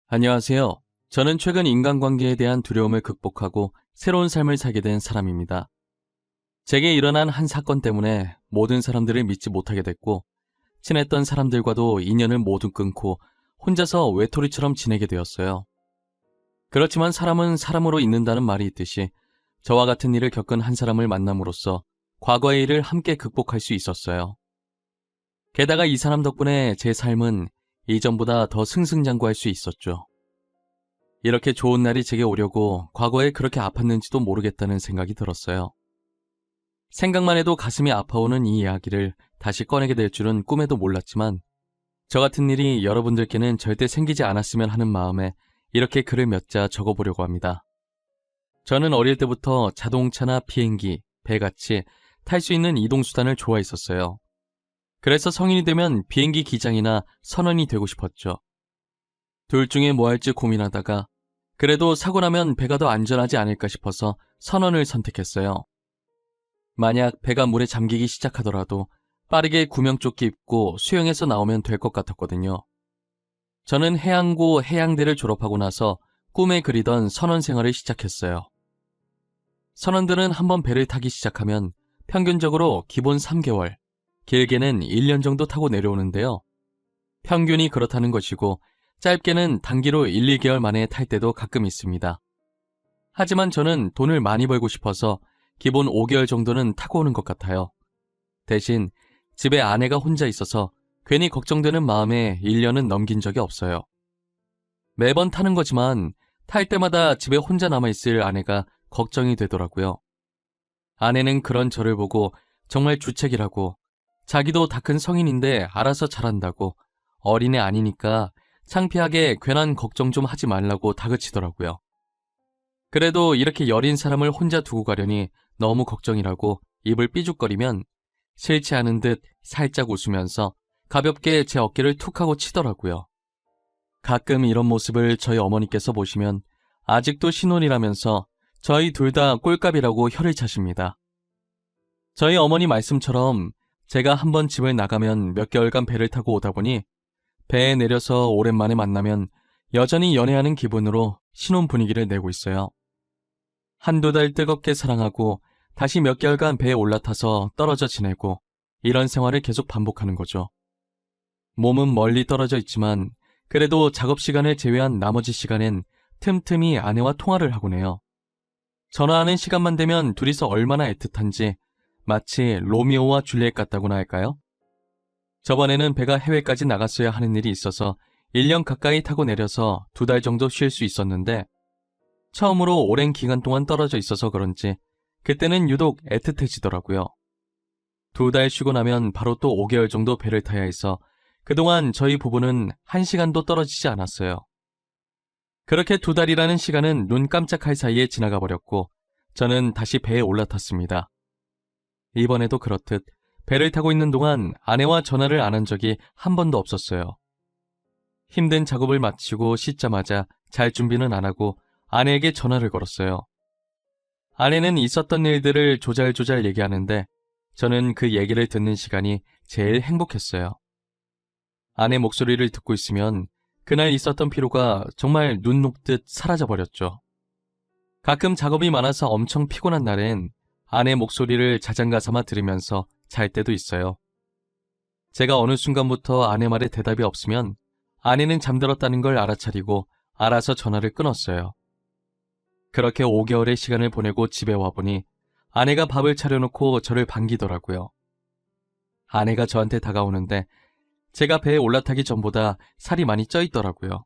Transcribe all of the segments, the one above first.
안녕하세요. 저는 최근 인간관계에 대한 두려움을 극복하고 새로운 삶을 살게 된 사람입니다. 제게 일어난 한 사건 때문에 모든 사람들을 믿지 못하게 됐고, 친했던 사람들과도 인연을 모두 끊고 혼자서 외톨이처럼 지내게 되었어요. 그렇지만 사람은 사람으로 있는다는 말이 있듯이 저와 같은 일을 겪은 한 사람을 만남으로써 과거의 일을 함께 극복할 수 있었어요. 게다가 이 사람 덕분에 제 삶은 이전보다 더 승승장구할 수 있었죠. 이렇게 좋은 날이 제게 오려고 과거에 그렇게 아팠는지도 모르겠다는 생각이 들었어요. 생각만 해도 가슴이 아파오는 이 이야기를 다시 꺼내게 될 줄은 꿈에도 몰랐지만, 저 같은 일이 여러분들께는 절대 생기지 않았으면 하는 마음에 이렇게 글을 몇 자 적어보려고 합니다. 저는 어릴 때부터 자동차나 비행기, 배같이 탈 수 있는 이동수단을 좋아했었어요. 그래서 성인이 되면 비행기 기장이나 선원이 되고 싶었죠. 둘 중에 뭐 할지 고민하다가 그래도 사고 나면 배가 더 안전하지 않을까 싶어서 선원을 선택했어요. 만약 배가 물에 잠기기 시작하더라도 빠르게 구명조끼 입고 수영해서 나오면 될 것 같았거든요. 저는 해양고 해양대를 졸업하고 나서 꿈에 그리던 선원 생활을 시작했어요. 선원들은 한번 배를 타기 시작하면 평균적으로 기본 3개월, 길게는 1년 정도 타고 내려오는데요. 평균이 그렇다는 것이고 짧게는 단기로 1, 2개월 만에 탈 때도 가끔 있습니다. 하지만 저는 돈을 많이 벌고 싶어서 기본 5개월 정도는 타고 오는 것 같아요. 대신 집에 아내가 혼자 있어서 괜히 걱정되는 마음에 1년은 넘긴 적이 없어요. 매번 타는 거지만 탈 때마다 집에 혼자 남아있을 아내가 걱정이 되더라고요. 아내는 그런 저를 보고 정말 주책이라고, 자기도 다 큰 성인인데 알아서 잘한다고, 어린애 아니니까 창피하게 괜한 걱정 좀 하지 말라고 다그치더라고요. 그래도 이렇게 여린 사람을 혼자 두고 가려니 너무 걱정이라고 입을 삐죽거리면 싫지 않은 듯 살짝 웃으면서 가볍게 제 어깨를 툭 하고 치더라고요. 가끔 이런 모습을 저희 어머니께서 보시면 아직도 신혼이라면서 저희 둘 다 꼴값이라고 혀를 차십니다. 저희 어머니 말씀처럼 제가 한번 집을 나가면 몇 개월간 배를 타고 오다 보니 배에 내려서 오랜만에 만나면 여전히 연애하는 기분으로 신혼 분위기를 내고 있어요. 한두 달 뜨겁게 사랑하고 다시 몇 개월간 배에 올라타서 떨어져 지내고, 이런 생활을 계속 반복하는 거죠. 몸은 멀리 떨어져 있지만 그래도 작업 시간을 제외한 나머지 시간엔 틈틈이 아내와 통화를 하곤 해요. 전화하는 시간만 되면 둘이서 얼마나 애틋한지 마치 로미오와 줄리엣 같다고나 할까요? 저번에는 배가 해외까지 나갔어야 하는 일이 있어서 1년 가까이 타고 내려서 2달 정도 쉴 수 있었는데, 처음으로 오랜 기간 동안 떨어져 있어서 그런지 그때는 유독 애틋해지더라고요. 2달 쉬고 나면 바로 또 5개월 정도 배를 타야 해서 그동안 저희 부부는 1시간도 떨어지지 않았어요. 그렇게 2달이라는 시간은 눈 깜짝할 사이에 지나가 버렸고 저는 다시 배에 올라탔습니다. 이번에도 그렇듯 배를 타고 있는 동안 아내와 전화를 안 한 적이 한 번도 없었어요. 힘든 작업을 마치고 씻자마자 잘 준비는 안 하고 아내에게 전화를 걸었어요. 아내는 있었던 일들을 조잘조잘 얘기하는데 저는 그 얘기를 듣는 시간이 제일 행복했어요. 아내 목소리를 듣고 있으면 그날 있었던 피로가 정말 눈 녹듯 사라져버렸죠. 가끔 작업이 많아서 엄청 피곤한 날엔 아내 목소리를 자장가 삼아 들으면서 잘 때도 있어요. 제가 어느 순간부터 아내 말에 대답이 없으면 아내는 잠들었다는 걸 알아차리고 알아서 전화를 끊었어요. 그렇게 5개월의 시간을 보내고 집에 와보니 아내가 밥을 차려놓고 저를 반기더라고요. 아내가 저한테 다가오는데 제가 배에 올라타기 전보다 살이 많이 쪄 있더라고요.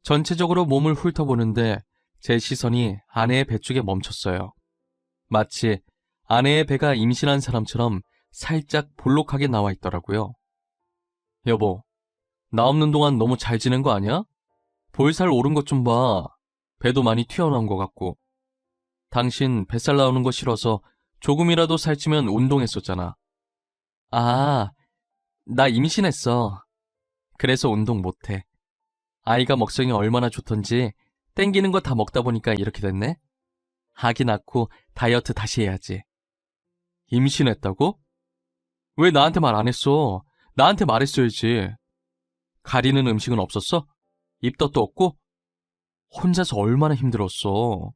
전체적으로 몸을 훑어보는데 제 시선이 아내의 배 쪽에 멈췄어요. 마치 아내의 배가 임신한 사람처럼 살짝 볼록하게 나와 있더라고요. 여보, 나 없는 동안 너무 잘 지낸 거 아니야? 볼살 오른 것 좀 봐. 배도 많이 튀어나온 것 같고. 당신 뱃살 나오는 거 싫어서 조금이라도 살찌면 운동했었잖아. 아, 나 임신했어. 그래서 운동 못해. 아이가 먹성이 얼마나 좋던지 땡기는 거 다 먹다 보니까 이렇게 됐네. 아기 낳고 다이어트 다시 해야지. 임신했다고? 왜 나한테 말 안 했어? 나한테 말했어야지. 가리는 음식은 없었어? 입덧도 없고? 혼자서 얼마나 힘들었어.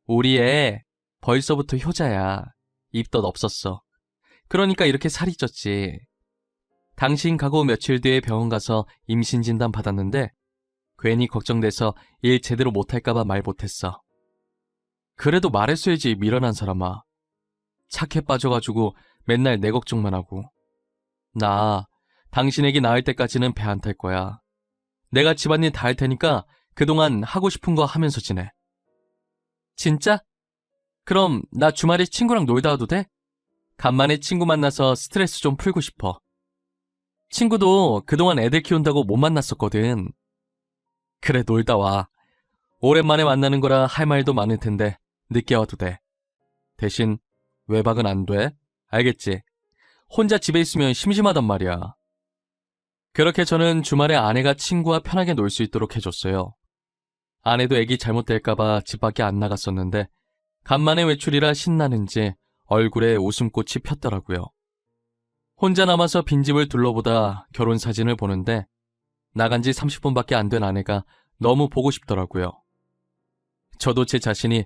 우리 애 벌써부터 효자야. 입덧 없었어. 그러니까 이렇게 살이 쪘지. 당신 가고 며칠 뒤에 병원 가서 임신 진단 받았는데 괜히 걱정돼서 일 제대로 못할까봐 말 못했어. 그래도 말했어야지, 미련한 사람아. 착해 빠져가지고 맨날 내 걱정만 하고. 나 당신 애기 낳을 때까지는 배 안 탈 거야. 내가 집안일 다 할 테니까 그동안 하고 싶은 거 하면서 지내. 진짜? 그럼 나 주말에 친구랑 놀다 와도 돼? 간만에 친구 만나서 스트레스 좀 풀고 싶어. 친구도 그동안 애들 키운다고 못 만났었거든. 그래, 놀다 와. 오랜만에 만나는 거라 할 말도 많을 텐데 늦게 와도 돼. 대신 외박은 안 돼. 알겠지? 혼자 집에 있으면 심심하단 말이야. 그렇게 저는 주말에 아내가 친구와 편하게 놀 수 있도록 해줬어요. 아내도 애기 잘못될까봐 집 밖에 안 나갔었는데 간만에 외출이라 신나는지 얼굴에 웃음꽃이 폈더라고요. 혼자 남아서 빈집을 둘러보다 결혼 사진을 보는데 나간 지 30분밖에 안 된 아내가 너무 보고 싶더라고요. 저도 제 자신이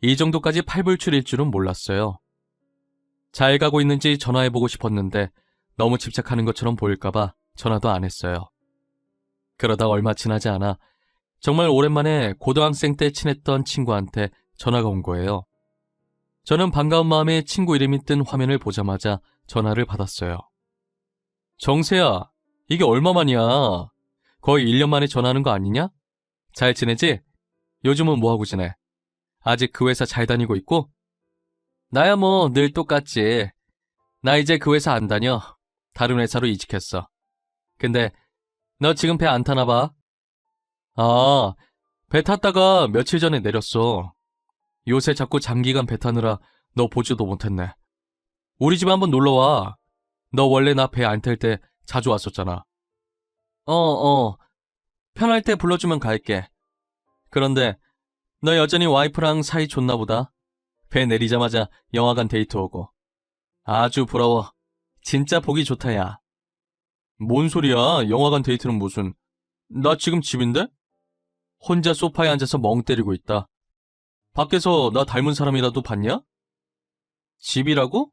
이 정도까지 팔불출일 줄은 몰랐어요. 잘 가고 있는지 전화해보고 싶었는데 너무 집착하는 것처럼 보일까봐 전화도 안 했어요. 그러다 얼마 지나지 않아 정말 오랜만에 고등학생 때 친했던 친구한테 전화가 온 거예요. 저는 반가운 마음에 친구 이름이 뜬 화면을 보자마자 전화를 받았어요. 정세야, 이게 얼마만이야? 거의 1년 만에 전화하는 거 아니냐? 잘 지내지? 요즘은 뭐하고 지내? 아직 그 회사 잘 다니고 있고? 나야 뭐 늘 똑같지. 나 이제 그 회사 안 다녀. 다른 회사로 이직했어. 근데 너 지금 배 안 타나 봐? 아, 배 탔다가 며칠 전에 내렸어. 요새 자꾸 장기간 배 타느라 너 보지도 못했네. 우리 집에 한번 놀러와. 너 원래 나 배 안 탈 때 자주 왔었잖아. 편할 때 불러주면 갈게. 그런데 너 여전히 와이프랑 사이 좋나 보다. 배 내리자마자 영화관 데이트 오고. 아주 부러워. 진짜 보기 좋다, 야. 뭔 소리야? 영화관 데이트는 무슨. 나 지금 집인데? 혼자 소파에 앉아서 멍 때리고 있다. 밖에서 나 닮은 사람이라도 봤냐? 집이라고?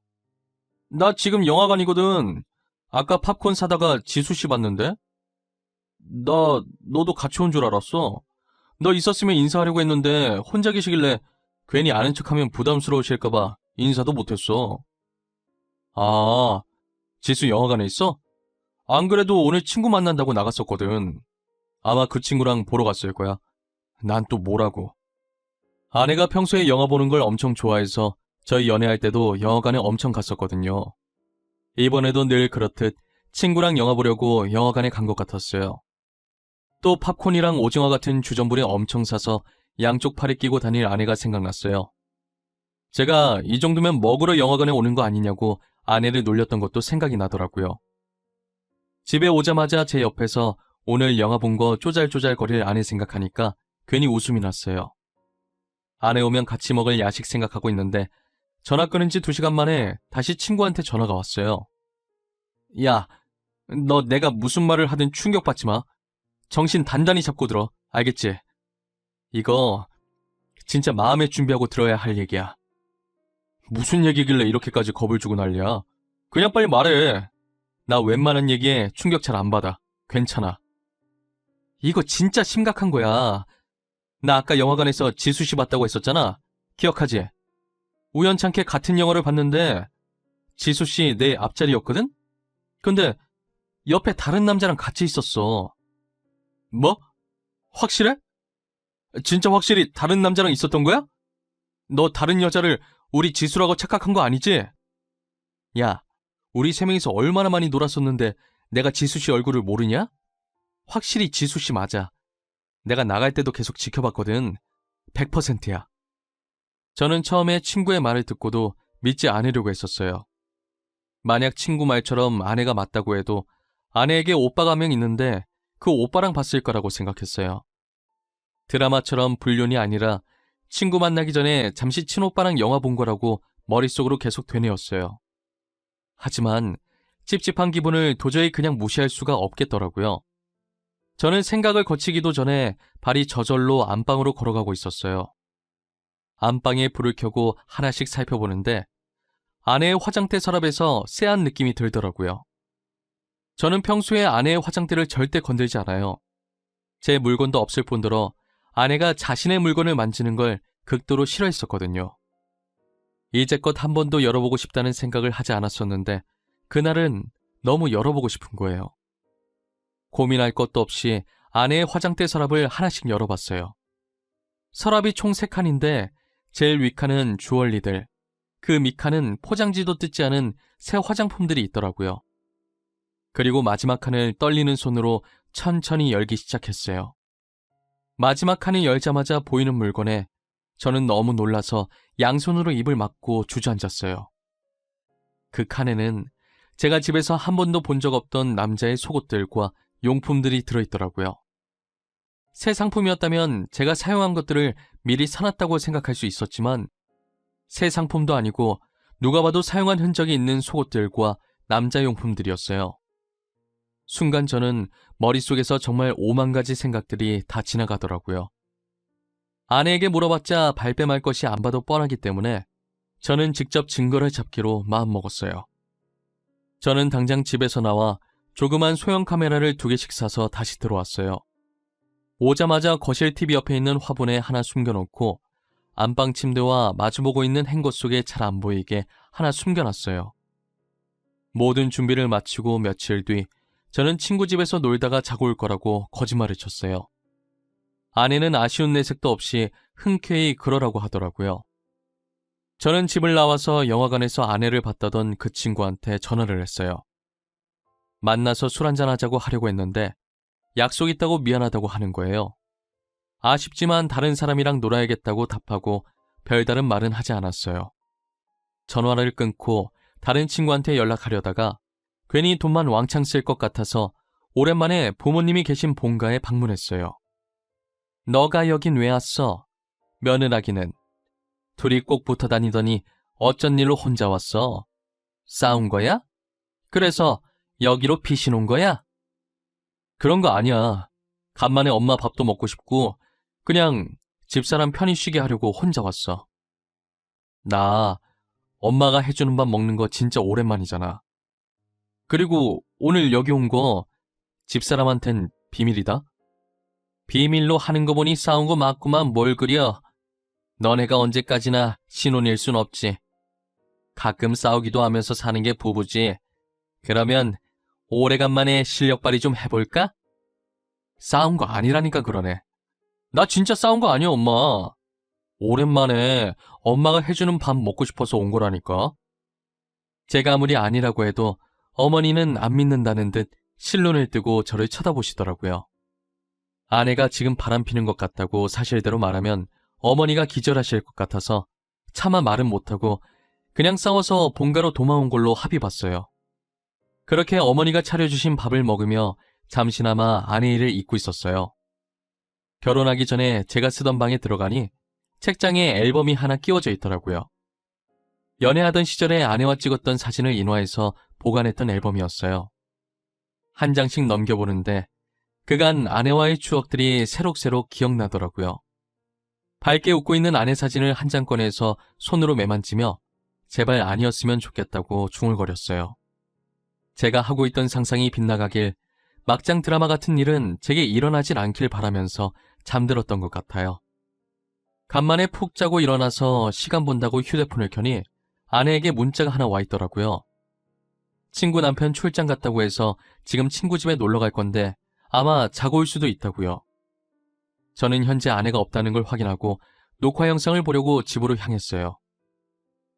나 지금 영화관이거든. 아까 팝콘 사다가 지수씨 봤는데? 너도 같이 온 줄 알았어. 너 있었으면 인사하려고 했는데 혼자 계시길래 괜히 아는 척하면 부담스러우실까봐 인사도 못했어. 아, 지수 영화관에 있어? 안 그래도 오늘 친구 만난다고 나갔었거든. 아마 그 친구랑 보러 갔을 거야. 난 또 뭐라고. 아내가 평소에 영화 보는 걸 엄청 좋아해서 저희 연애할 때도 영화관에 엄청 갔었거든요. 이번에도 늘 그렇듯 친구랑 영화 보려고 영화관에 간 것 같았어요. 또 팝콘이랑 오징어 같은 주전부리 엄청 사서 양쪽 팔에 끼고 다닐 아내가 생각났어요. 제가 이 정도면 먹으러 영화관에 오는 거 아니냐고 아내를 놀렸던 것도 생각이 나더라고요. 집에 오자마자 제 옆에서 오늘 영화 본 거 쪼잘쪼잘 거릴 아내 생각하니까 괜히 웃음이 났어요. 아내 오면 같이 먹을 야식 생각하고 있는데 전화 끊은 지 2시간 만에 다시 친구한테 전화가 왔어요. 야, 너 내가 무슨 말을 하든 충격받지 마. 정신 단단히 잡고 들어. 알겠지? 이거 진짜 마음의 준비하고 들어야 할 얘기야. 무슨 얘기길래 이렇게까지 겁을 주고 난리야? 그냥 빨리 말해. 나 웬만한 얘기에 충격 잘 안 받아. 괜찮아. 이거 진짜 심각한 거야. 나 아까 영화관에서 지수씨 봤다고 했었잖아. 기억하지? 우연찮게 같은 영화를 봤는데 지수씨 내 앞자리였거든? 근데 옆에 다른 남자랑 같이 있었어. 뭐? 확실해? 진짜 확실히 다른 남자랑 있었던 거야? 너 다른 여자를 우리 지수라고 착각한 거 아니지? 야, 우리 3명이서 얼마나 많이 놀았었는데 내가 지수씨 얼굴을 모르냐? 확실히 지수씨 맞아. 내가 나갈 때도 계속 지켜봤거든. 100%야. 저는 처음에 친구의 말을 듣고도 믿지 않으려고 했었어요. 만약 친구 말처럼 아내가 맞다고 해도 아내에게 오빠가 한 명 있는데 그 오빠랑 봤을 거라고 생각했어요. 드라마처럼 불륜이 아니라 친구 만나기 전에 잠시 친오빠랑 영화 본 거라고 머릿속으로 계속 되뇌었어요. 하지만 찝찝한 기분을 도저히 그냥 무시할 수가 없겠더라고요. 저는 생각을 거치기도 전에 발이 저절로 안방으로 걸어가고 있었어요. 안방에 불을 켜고 하나씩 살펴보는데 아내의 화장대 서랍에서 쎄한 느낌이 들더라고요. 저는 평소에 아내의 화장대를 절대 건들지 않아요. 제 물건도 없을 뿐더러 아내가 자신의 물건을 만지는 걸 극도로 싫어했었거든요. 이제껏 한 번도 열어보고 싶다는 생각을 하지 않았었는데 그날은 너무 열어보고 싶은 거예요. 고민할 것도 없이 아내의 화장대 서랍을 하나씩 열어봤어요. 서랍이 총 3칸인데 제일 윗칸은 주얼리들, 그 밑칸은 포장지도 뜯지 않은 새 화장품들이 있더라고요. 그리고 마지막 칸을 떨리는 손으로 천천히 열기 시작했어요. 마지막 칸을 열자마자 보이는 물건에 저는 너무 놀라서 양손으로 입을 막고 주저앉았어요. 그 칸에는 제가 집에서 한 번도 본 적 없던 남자의 속옷들과 용품들이 들어있더라고요. 새 상품이었다면 제가 사용한 것들을 미리 사놨다고 생각할 수 있었지만 새 상품도 아니고 누가 봐도 사용한 흔적이 있는 속옷들과 남자 용품들이었어요. 순간 저는 머릿속에서 정말 5만 가지 생각들이 다 지나가더라고요. 아내에게 물어봤자 발뺌할 것이 안 봐도 뻔하기 때문에 저는 직접 증거를 잡기로 마음먹었어요. 저는 당장 집에서 나와 조그만 소형 카메라를 2개씩 사서 다시 들어왔어요. 오자마자 거실 TV 옆에 있는 화분에 하나 숨겨놓고 안방 침대와 마주보고 있는 행거 속에 잘 안 보이게 하나 숨겨놨어요. 모든 준비를 마치고 며칠 뒤 저는 친구 집에서 놀다가 자고 올 거라고 거짓말을 쳤어요. 아내는 아쉬운 내색도 없이 흔쾌히 그러라고 하더라고요. 저는 집을 나와서 영화관에서 아내를 봤다던 그 친구한테 전화를 했어요. 만나서 술 한잔 하자고 하려고 했는데 약속 있다고 미안하다고 하는 거예요. 아쉽지만 다른 사람이랑 놀아야겠다고 답하고 별다른 말은 하지 않았어요. 전화를 끊고 다른 친구한테 연락하려다가 괜히 돈만 왕창 쓸 것 같아서 오랜만에 부모님이 계신 본가에 방문했어요. 너가 여긴 왜 왔어? 며느라기는. 둘이 꼭 붙어 다니더니 어쩐 일로 혼자 왔어? 싸운 거야? 그래서 여기로 피신 온 거야? 그런 거 아니야. 간만에 엄마 밥도 먹고 싶고 그냥 집사람 편히 쉬게 하려고 혼자 왔어. 나 엄마가 해주는 밥 먹는 거 진짜 오랜만이잖아. 그리고 오늘 여기 온 거 집사람한텐 비밀이다. 비밀로 하는 거 보니 싸운 거 맞구만. 뭘 그려. 너네가 언제까지나 신혼일 순 없지. 가끔 싸우기도 하면서 사는 게 부부지. 그러면 오래간만에 실력 발휘 좀 해볼까? 싸운 거 아니라니까 그러네. 나 진짜 싸운 거 아니야, 엄마. 오랜만에 엄마가 해주는 밥 먹고 싶어서 온 거라니까. 제가 아무리 아니라고 해도 어머니는 안 믿는다는 듯 실눈을 뜨고 저를 쳐다보시더라고요. 아내가 지금 바람 피는 것 같다고 사실대로 말하면 어머니가 기절하실 것 같아서 차마 말은 못하고 그냥 싸워서 본가로 도망온 걸로 합의 봤어요. 그렇게 어머니가 차려주신 밥을 먹으며 잠시나마 아내 일을 잊고 있었어요. 결혼하기 전에 제가 쓰던 방에 들어가니 책장에 앨범이 하나 끼워져 있더라고요. 연애하던 시절에 아내와 찍었던 사진을 인화해서 보관했던 앨범이었어요. 한 장씩 넘겨보는데 그간 아내와의 추억들이 새록새록 기억나더라고요. 밝게 웃고 있는 아내 사진을 한 장 꺼내서 손으로 매만지며 제발 아니었으면 좋겠다고 중얼거렸어요. 제가 하고 있던 상상이 빗나가길 막장 드라마 같은 일은 제게 일어나질 않길 바라면서 잠들었던 것 같아요. 간만에 푹 자고 일어나서 시간 본다고 휴대폰을 켜니 아내에게 문자가 하나 와 있더라고요. 친구 남편 출장 갔다고 해서 지금 친구 집에 놀러 갈 건데 아마 자고 올 수도 있다고요. 저는 현재 아내가 없다는 걸 확인하고 녹화 영상을 보려고 집으로 향했어요.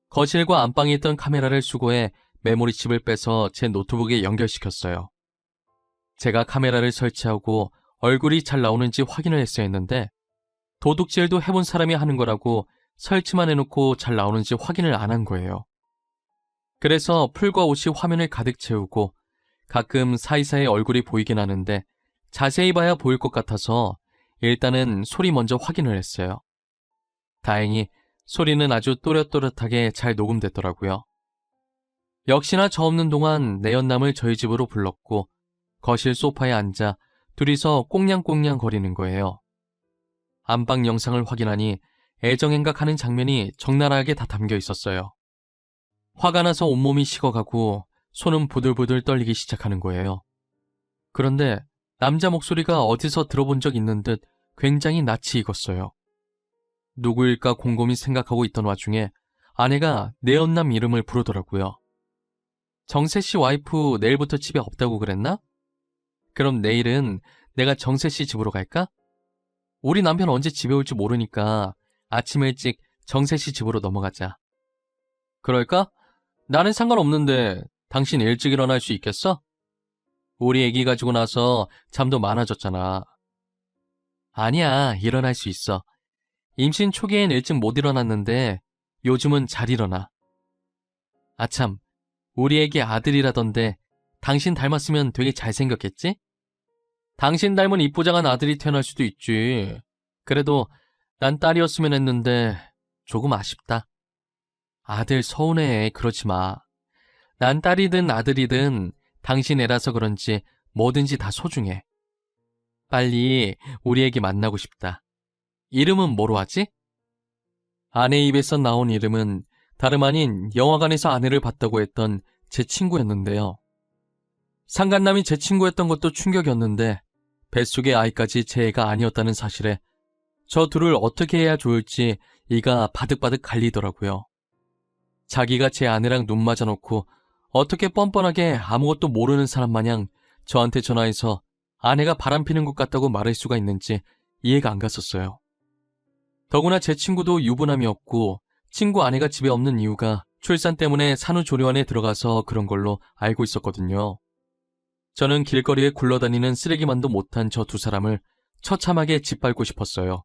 거실과 안방에 있던 카메라를 수거해 메모리칩을 빼서 제 노트북에 연결시켰어요. 제가 카메라를 설치하고 얼굴이 잘 나오는지 확인을 했어야 했는데 도둑질도 해본 사람이 하는 거라고 설치만 해놓고 잘 나오는지 확인을 안 한 거예요. 그래서 풀과 옷이 화면을 가득 채우고 가끔 사이사이 얼굴이 보이긴 하는데 자세히 봐야 보일 것 같아서 일단은 소리 먼저 확인을 했어요. 다행히 소리는 아주 또렷또렷하게 잘 녹음됐더라고요. 역시나 저 없는 동안 내연남을 저희 집으로 불렀고 거실 소파에 앉아 둘이서 꽁냥꽁냥 거리는 거예요. 안방 영상을 확인하니 애정행각하는 장면이 적나라하게 다 담겨 있었어요. 화가 나서 온몸이 식어가고 손은 부들부들 떨리기 시작하는 거예요. 그런데 남자 목소리가 어디서 들어본 적 있는 듯 굉장히 낯이 익었어요. 누구일까 곰곰이 생각하고 있던 와중에 아내가 내 연남 이름을 부르더라고요. 정세 씨 와이프 내일부터 집에 없다고 그랬나? 그럼 내일은 내가 정세 씨 집으로 갈까? 우리 남편 언제 집에 올지 모르니까 아침 일찍 정세 씨 집으로 넘어가자. 그럴까? 나는 상관없는데 당신 일찍 일어날 수 있겠어? 우리 애기 가지고 나서 잠도 많아졌잖아. 아니야, 일어날 수 있어. 임신 초기엔 일찍 못 일어났는데 요즘은 잘 일어나. 아참, 우리 애기 아들이라던데 당신 닮았으면 되게 잘생겼겠지? 당신 닮은 이쁘장한 아들이 태어날 수도 있지. 그래도 난 딸이었으면 했는데 조금 아쉽다. 아들 서운해, 그러지 마. 난 딸이든 아들이든 당신 애라서 그런지 뭐든지 다 소중해. 빨리 우리 애기 만나고 싶다. 이름은 뭐로 하지? 아내 입에서 나온 이름은 다름 아닌 영화관에서 아내를 봤다고 했던 제 친구였는데요. 상간남이 제 친구였던 것도 충격이었는데 뱃속의 아이까지 제 애가 아니었다는 사실에 저 둘을 어떻게 해야 좋을지 이가 바득바득 갈리더라고요. 자기가 제 아내랑 눈 맞아놓고 어떻게 뻔뻔하게 아무것도 모르는 사람 마냥 저한테 전화해서 아내가 바람피는 것 같다고 말할 수가 있는지 이해가 안 갔었어요. 더구나 제 친구도 유부남이었고 친구 아내가 집에 없는 이유가 출산 때문에 산후조리원에 들어가서 그런 걸로 알고 있었거든요. 저는 길거리에 굴러다니는 쓰레기만도 못한 저 두 사람을 처참하게 짓밟고 싶었어요.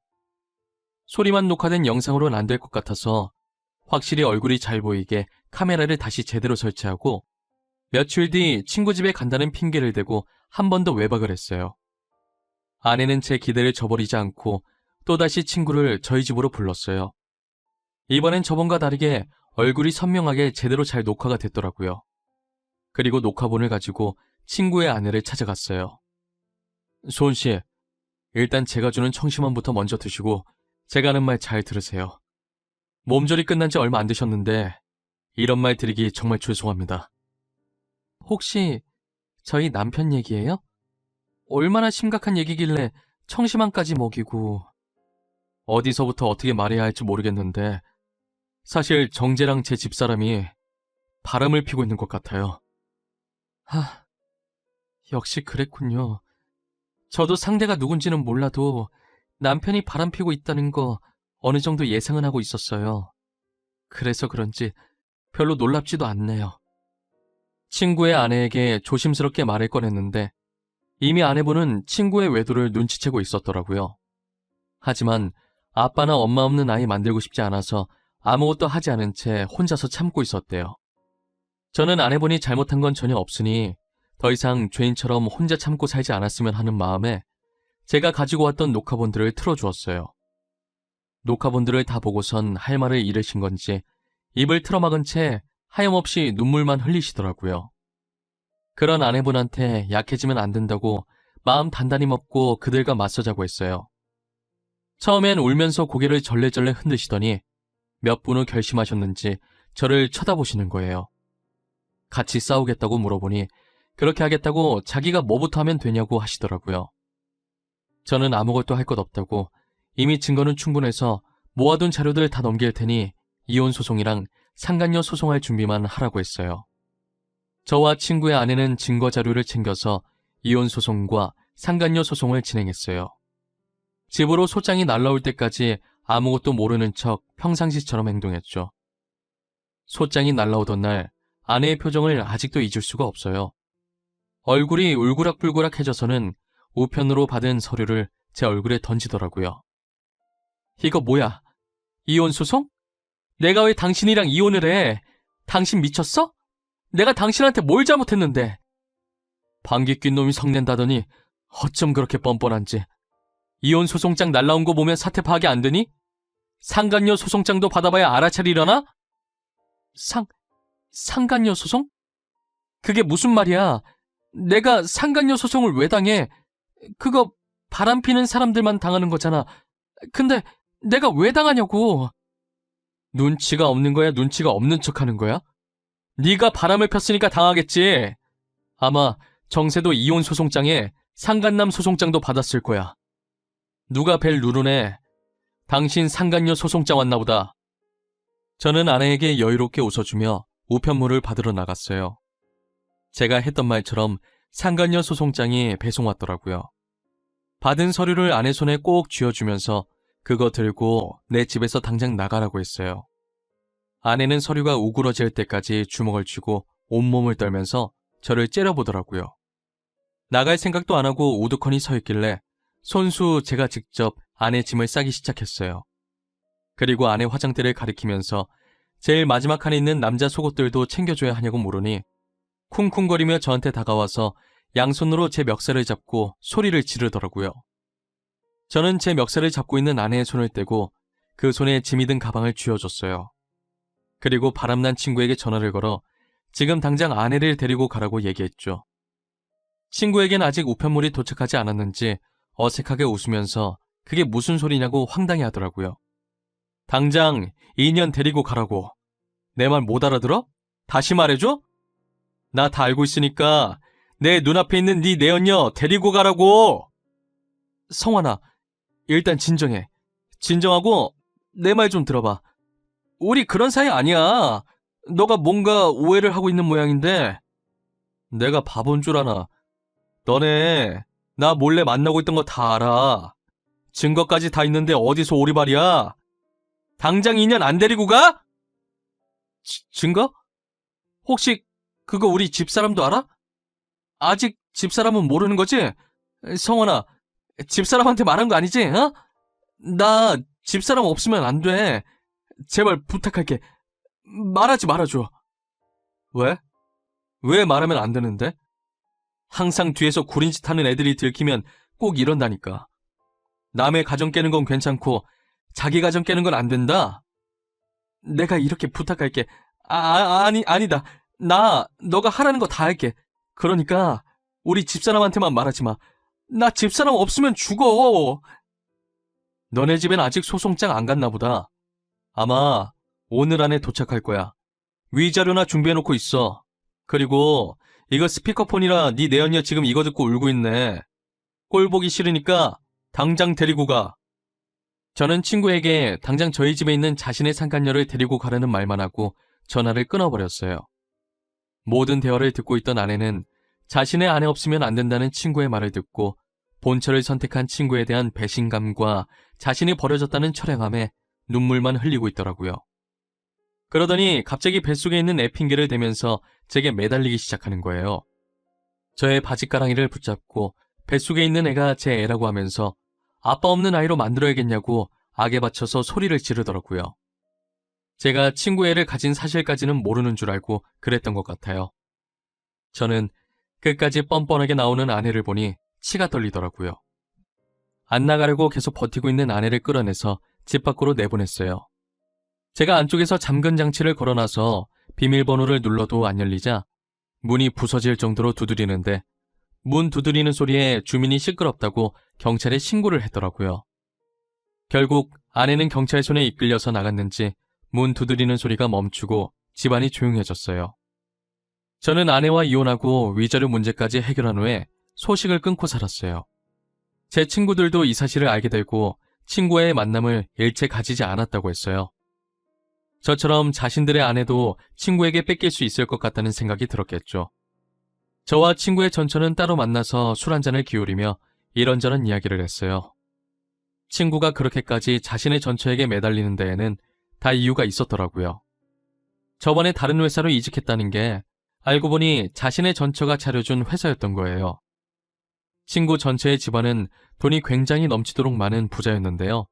소리만 녹화된 영상으로는 안 될 것 같아서 확실히 얼굴이 잘 보이게 카메라를 다시 제대로 설치하고 며칠 뒤 친구 집에 간다는 핑계를 대고 한 번 더 외박을 했어요. 아내는 제 기대를 저버리지 않고 또다시 친구를 저희 집으로 불렀어요. 이번엔 저번과 다르게 얼굴이 선명하게 제대로 잘 녹화가 됐더라고요. 그리고 녹화본을 가지고 친구의 아내를 찾아갔어요. 소은 씨, 일단 제가 주는 청심환부터 먼저 드시고 제가 하는 말 잘 들으세요. 몸조리 끝난 지 얼마 안 되셨는데 이런 말 드리기 정말 죄송합니다. 혹시 저희 남편 얘기예요? 얼마나 심각한 얘기길래 청심환까지 먹이고... 어디서부터 어떻게 말해야 할지 모르겠는데 사실 정재랑 제 집사람이 바람을 피고 있는 것 같아요. 역시 그랬군요. 저도 상대가 누군지는 몰라도 남편이 바람 피고 있다는 거 어느 정도 예상은 하고 있었어요. 그래서 그런지 별로 놀랍지도 않네요. 친구의 아내에게 조심스럽게 말을 꺼냈는데 이미 아내분은 친구의 외도를 눈치채고 있었더라고요. 하지만 아빠나 엄마 없는 아이 만들고 싶지 않아서 아무것도 하지 않은 채 혼자서 참고 있었대요. 저는 아내분이 잘못한 건 전혀 없으니 더 이상 죄인처럼 혼자 참고 살지 않았으면 하는 마음에 제가 가지고 왔던 녹화본들을 틀어주었어요. 녹화본들을 다 보고선 할 말을 잃으신 건지 입을 틀어막은 채 하염없이 눈물만 흘리시더라고요. 그런 아내분한테 약해지면 안 된다고 마음 단단히 먹고 그들과 맞서자고 했어요. 처음엔 울면서 고개를 절레절레 흔드시더니 몇 분 후 결심하셨는지 저를 쳐다보시는 거예요. 같이 싸우겠다고 물어보니 그렇게 하겠다고 자기가 뭐부터 하면 되냐고 하시더라고요. 저는 아무것도 할 것 없다고 이미 증거는 충분해서 모아둔 자료들 다 넘길 테니 이혼 소송이랑 상간녀 소송할 준비만 하라고 했어요. 저와 친구의 아내는 증거 자료를 챙겨서 이혼 소송과 상간녀 소송을 진행했어요. 집으로 소장이 날라올 때까지 아무것도 모르는 척 평상시처럼 행동했죠. 소장이 날라오던 날 아내의 표정을 아직도 잊을 수가 없어요. 얼굴이 울그락불그락해져서는 우편으로 받은 서류를 제 얼굴에 던지더라고요. 이거 뭐야? 이혼 소송? 내가 왜 당신이랑 이혼을 해? 당신 미쳤어? 내가 당신한테 뭘 잘못했는데? 방귀 낀 놈이 성낸다더니 어쩜 그렇게 뻔뻔한지. 이혼 소송장 날라온 거 보면 사태 파악이 안 되니? 상간녀 소송장도 받아봐야 알아차리려나? 상간녀 소송? 그게 무슨 말이야? 내가 상간녀 소송을 왜 당해? 그거 바람 피는 사람들만 당하는 거잖아. 근데 내가 왜 당하냐고. 눈치가 없는 거야, 눈치가 없는 척하는 거야? 네가 바람을 폈으니까 당하겠지. 아마 정세도 이혼 소송장에 상간남 소송장도 받았을 거야. 누가 벨 누르네. 당신 상간녀 소송장 왔나 보다. 저는 아내에게 여유롭게 웃어주며 우편물을 받으러 나갔어요. 제가 했던 말처럼 상간녀 소송장이 배송 왔더라고요. 받은 서류를 아내 손에 꼭 쥐어주면서 그거 들고 내 집에서 당장 나가라고 했어요. 아내는 서류가 우그러질 때까지 주먹을 쥐고 온몸을 떨면서 저를 째려보더라고요. 나갈 생각도 안 하고 우두커니 서 있길래 손수 제가 직접 아내 짐을 싸기 시작했어요. 그리고 아내 화장대를 가리키면서 제일 마지막 칸에 있는 남자 속옷들도 챙겨줘야 하냐고 물으니 쿵쿵거리며 저한테 다가와서 양손으로 제 멱살을 잡고 소리를 지르더라고요. 저는 제 멱살을 잡고 있는 아내의 손을 떼고 그 손에 짐이 든 가방을 쥐어줬어요. 그리고 바람난 친구에게 전화를 걸어 지금 당장 아내를 데리고 가라고 얘기했죠. 친구에겐 아직 우편물이 도착하지 않았는지 어색하게 웃으면서 그게 무슨 소리냐고 황당해하더라고요. 당장 2년 데리고 가라고. 내 말 못 알아들어? 다시 말해줘? 나 다 알고 있으니까 내 눈앞에 있는 네 내연녀 데리고 가라고. 성환아, 일단 진정해. 진정하고 내 말 좀 들어봐. 우리 그런 사이 아니야. 너가 뭔가 오해를 하고 있는 모양인데. 내가 바본 줄 아나. 너네 나 몰래 만나고 있던 거 다 알아. 증거까지 다 있는데 어디서 오리발이야? 당장 2년 안 데리고 가? 증거? 혹시 그거 우리 집사람도 알아? 아직 집사람은 모르는 거지? 성원아, 집사람한테 말한 거 아니지? 어? 나 집사람 없으면 안 돼. 제발 부탁할게. 말하지 말아줘. 왜? 왜 말하면 안 되는데? 항상 뒤에서 구린 짓 하는 애들이 들키면 꼭 이런다니까. 남의 가정 깨는 건 괜찮고 자기 가정 깨는 건 안 된다. 내가 이렇게 부탁할게. 아니다. 너가 하라는 거 다 할게. 그러니까 우리 집사람한테만 말하지 마. 나 집사람 없으면 죽어. 너네 집엔 아직 소송장 안 갔나 보다. 아마 오늘 안에 도착할 거야. 위자료나 준비해놓고 있어. 그리고 이거 스피커폰이라 네 내연녀 지금 이거 듣고 울고 있네. 꼴 보기 싫으니까 당장 데리고 가. 저는 친구에게 당장 저희 집에 있는 자신의 상간녀를 데리고 가라는 말만 하고 전화를 끊어버렸어요. 모든 대화를 듣고 있던 아내는 자신의 아내 없으면 안 된다는 친구의 말을 듣고 본처를 선택한 친구에 대한 배신감과 자신이 버려졌다는 처량함에 눈물만 흘리고 있더라고요. 그러더니 갑자기 뱃속에 있는 애 핑계를 대면서 제게 매달리기 시작하는 거예요. 저의 바지가랑이를 붙잡고 뱃속에 있는 애가 제 애라고 하면서 아빠 없는 아이로 만들어야겠냐고 악에 받쳐서 소리를 지르더라고요. 제가 친구 애를 가진 사실까지는 모르는 줄 알고 그랬던 것 같아요. 저는 끝까지 뻔뻔하게 나오는 아내를 보니 치가 떨리더라고요. 안 나가려고 계속 버티고 있는 아내를 끌어내서 집 밖으로 내보냈어요. 제가 안쪽에서 잠금 장치를 걸어놔서 비밀번호를 눌러도 안 열리자 문이 부서질 정도로 두드리는데 문 두드리는 소리에 주민이 시끄럽다고 경찰에 신고를 했더라고요. 결국 아내는 경찰 손에 이끌려서 나갔는지 문 두드리는 소리가 멈추고 집안이 조용해졌어요. 저는 아내와 이혼하고 위자료 문제까지 해결한 후에 소식을 끊고 살았어요. 제 친구들도 이 사실을 알게 되고 친구와의 만남을 일체 가지지 않았다고 했어요. 저처럼 자신들의 아내도 친구에게 뺏길 수 있을 것 같다는 생각이 들었겠죠. 저와 친구의 전처는 따로 만나서 술 한잔을 기울이며 이런저런 이야기를 했어요. 친구가 그렇게까지 자신의 전처에게 매달리는 데에는 다 이유가 있었더라고요. 저번에 다른 회사로 이직했다는 게 알고 보니 자신의 전처가 차려준 회사였던 거예요. 친구 전체의 집안은 돈이 굉장히 넘치도록 많은 부자였는데요.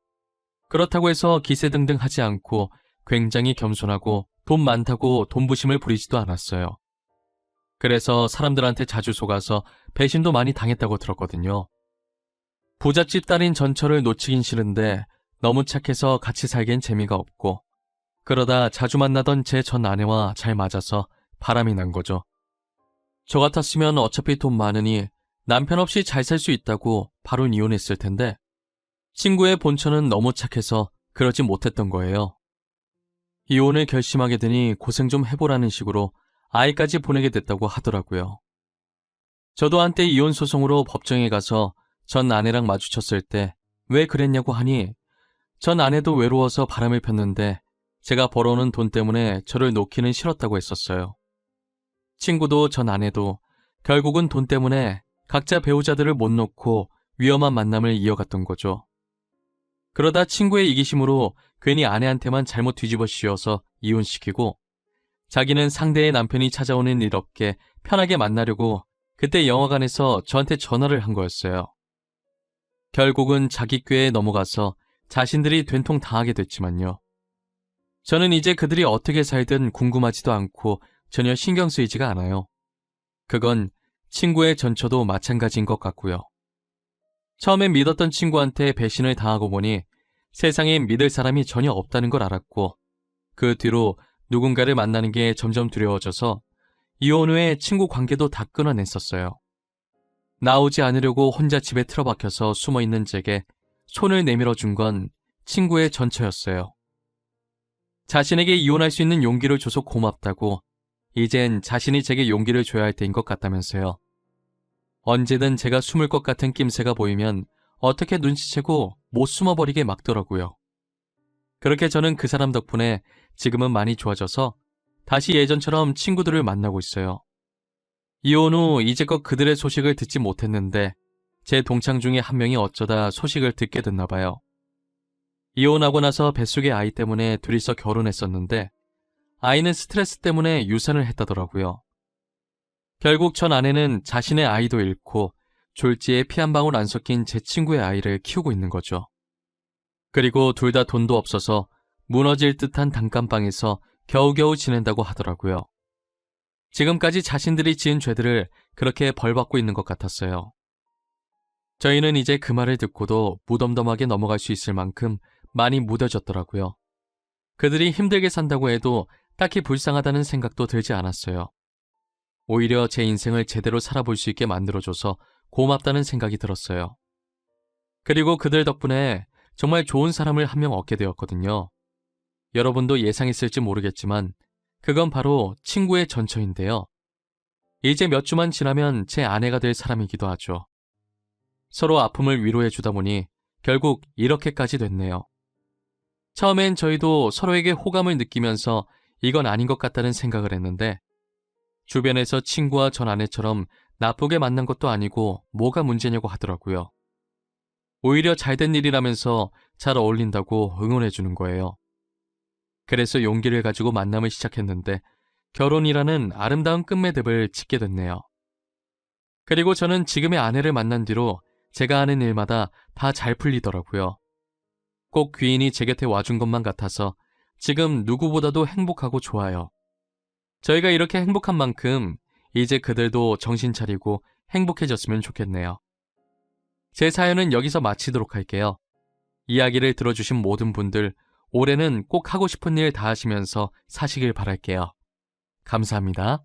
그렇다고 해서 기세등등하지 않고 굉장히 겸손하고 돈 많다고 돈부심을 부리지도 않았어요. 그래서 사람들한테 자주 속아서 배신도 많이 당했다고 들었거든요. 부잣집 딸인 전처를 놓치긴 싫은데 너무 착해서 같이 살기엔 재미가 없고 그러다 자주 만나던 제 전 아내와 잘 맞아서 바람이 난 거죠. 저 같았으면 어차피 돈 많으니 남편 없이 잘 살 수 있다고 바로 이혼했을 텐데 친구의 본처는 너무 착해서 그러지 못했던 거예요. 이혼을 결심하게 되니 고생 좀 해보라는 식으로 아이까지 보내게 됐다고 하더라고요. 저도 한때 이혼 소송으로 법정에 가서 전 아내랑 마주쳤을 때 왜 그랬냐고 하니 전 아내도 외로워서 바람을 폈는데 제가 벌어오는 돈 때문에 저를 놓기는 싫었다고 했었어요. 친구도 전 아내도 결국은 돈 때문에 각자 배우자들을 못 놓고 위험한 만남을 이어갔던 거죠. 그러다 친구의 이기심으로 괜히 아내한테만 잘못 뒤집어 씌워서 이혼시키고 자기는 상대의 남편이 찾아오는 일 없게 편하게 만나려고 그때 영화관에서 저한테 전화를 한 거였어요. 결국은 자기 꾀에 넘어가서 자신들이 된통 당하게 됐지만요. 저는 이제 그들이 어떻게 살든 궁금하지도 않고 전혀 신경 쓰이지가 않아요. 그건 친구의 전처도 마찬가지인 것 같고요. 처음엔 믿었던 친구한테 배신을 당하고 보니 세상에 믿을 사람이 전혀 없다는 걸 알았고 그 뒤로 누군가를 만나는 게 점점 두려워져서 이혼 후에 친구 관계도 다 끊어냈었어요. 나오지 않으려고 혼자 집에 틀어박혀서 숨어있는 제게 손을 내밀어 준 건 친구의 전처였어요. 자신에게 이혼할 수 있는 용기를 줘서 고맙다고 이젠 자신이 제게 용기를 줘야 할 때인 것 같다면서요. 언제든 제가 숨을 것 같은 낌새가 보이면 어떻게 눈치채고 못 숨어버리게 막더라고요. 그렇게 저는 그 사람 덕분에 지금은 많이 좋아져서 다시 예전처럼 친구들을 만나고 있어요. 이혼 후 이제껏 그들의 소식을 듣지 못했는데 제 동창 중에 한 명이 어쩌다 소식을 듣게 됐나 봐요. 이혼하고 나서 뱃속의 아이 때문에 둘이서 결혼했었는데 아이는 스트레스 때문에 유산을 했다더라고요. 결국 전 아내는 자신의 아이도 잃고 졸지에 피 한 방울 안 섞인 제 친구의 아이를 키우고 있는 거죠. 그리고 둘 다 돈도 없어서 무너질 듯한 단칸방에서 겨우겨우 지낸다고 하더라고요. 지금까지 자신들이 지은 죄들을 그렇게 벌받고 있는 것 같았어요. 저희는 이제 그 말을 듣고도 무덤덤하게 넘어갈 수 있을 만큼 많이 무뎌졌더라고요. 그들이 힘들게 산다고 해도 딱히 불쌍하다는 생각도 들지 않았어요. 오히려 제 인생을 제대로 살아볼 수 있게 만들어줘서 고맙다는 생각이 들었어요. 그리고 그들 덕분에 정말 좋은 사람을 한 명 얻게 되었거든요. 여러분도 예상했을지 모르겠지만 그건 바로 친구의 전처인데요. 이제 몇 주만 지나면 제 아내가 될 사람이기도 하죠. 서로 아픔을 위로해 주다 보니 결국 이렇게까지 됐네요. 처음엔 저희도 서로에게 호감을 느끼면서 이건 아닌 것 같다는 생각을 했는데 주변에서 친구와 전 아내처럼 나쁘게 만난 것도 아니고 뭐가 문제냐고 하더라고요. 오히려 잘된 일이라면서 잘 어울린다고 응원해 주는 거예요. 그래서 용기를 가지고 만남을 시작했는데 결혼이라는 아름다운 끝매듭을 짓게 됐네요. 그리고 저는 지금의 아내를 만난 뒤로 제가 하는 일마다 다 잘 풀리더라고요. 꼭 귀인이 제 곁에 와준 것만 같아서 지금 누구보다도 행복하고 좋아요. 저희가 이렇게 행복한 만큼 이제 그들도 정신 차리고 행복해졌으면 좋겠네요. 제 사연은 여기서 마치도록 할게요. 이야기를 들어주신 모든 분들 올해는 꼭 하고 싶은 일 다 하시면서 사시길 바랄게요. 감사합니다.